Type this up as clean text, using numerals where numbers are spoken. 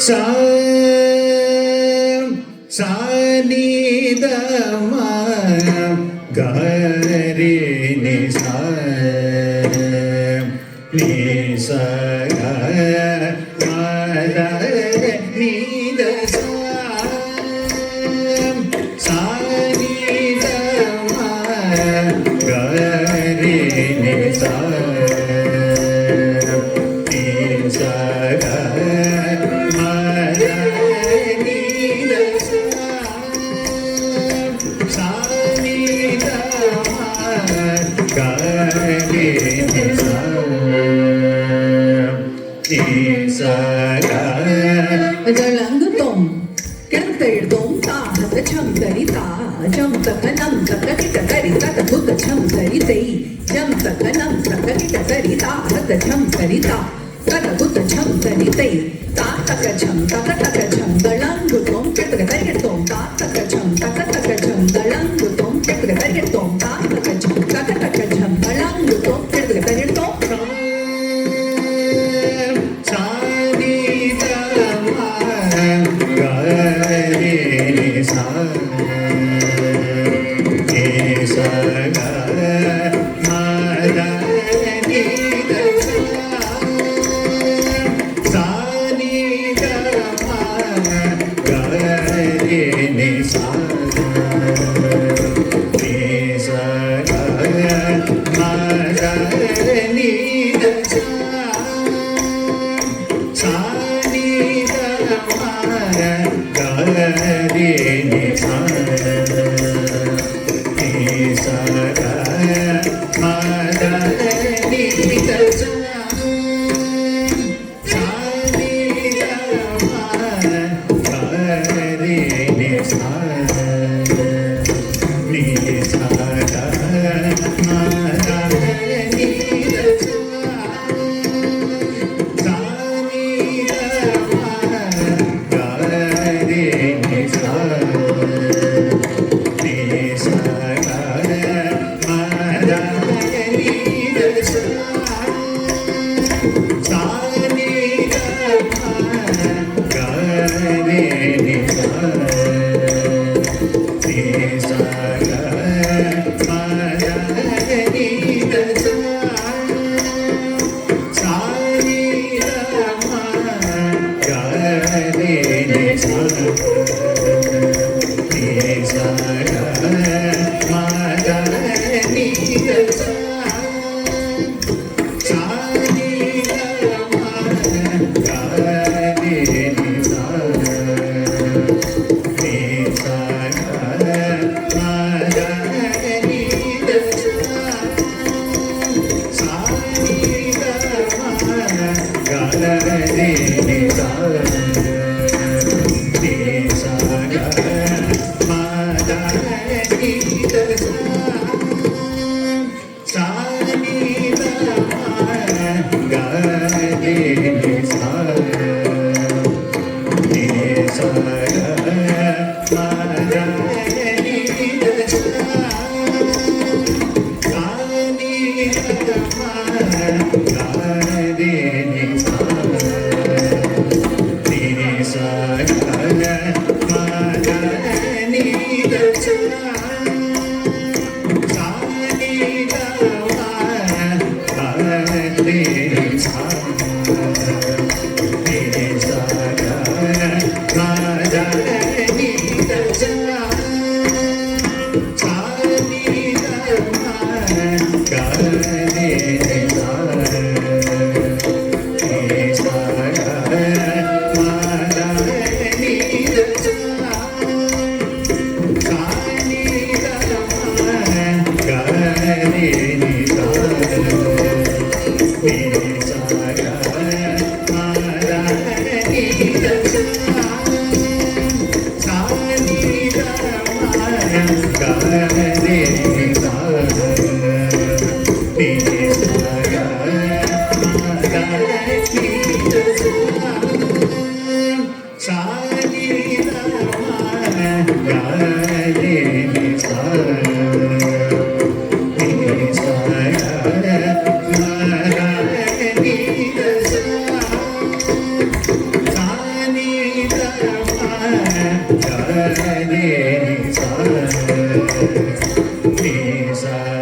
sa sa ni da ma ga re ni sa ni sa ga ma da ni da sa sa ni da ma ga re ni sa ni sa ga ma da ni da sa sa ni da ma ga re ni sa ni sa ga ஜலங்குதோம் கிடத்தெழுதோம் தாஹத சம் தரிதா ஜம் தக நம் தக கிட்ட தரிதா தகுத சம் தரிதை ஜம் தக நம் தக கிட்ட தரிதா ஹத சம் தரிதா தகுத சம் தரிதை தா தக சம் தக தக சம் தலங்குதோம் கிடத்தக தரிதோம் தா தக சம் தக தக சம் தலங்குதோம் கிடத்தக தரிதோம் தா தக சம் தக தக some தலங்குதோம் கிடத்தக தரிதோம் sa ni da ma ga re ni sa ni sa ga ma da ni da sa ni da ma ga re ni sa ni sa ga ma da ni da sa ni da ma ga re ni sa ni sa ga ma da ni da sa ni da ma ga re ni sa ni sa ga ma Sa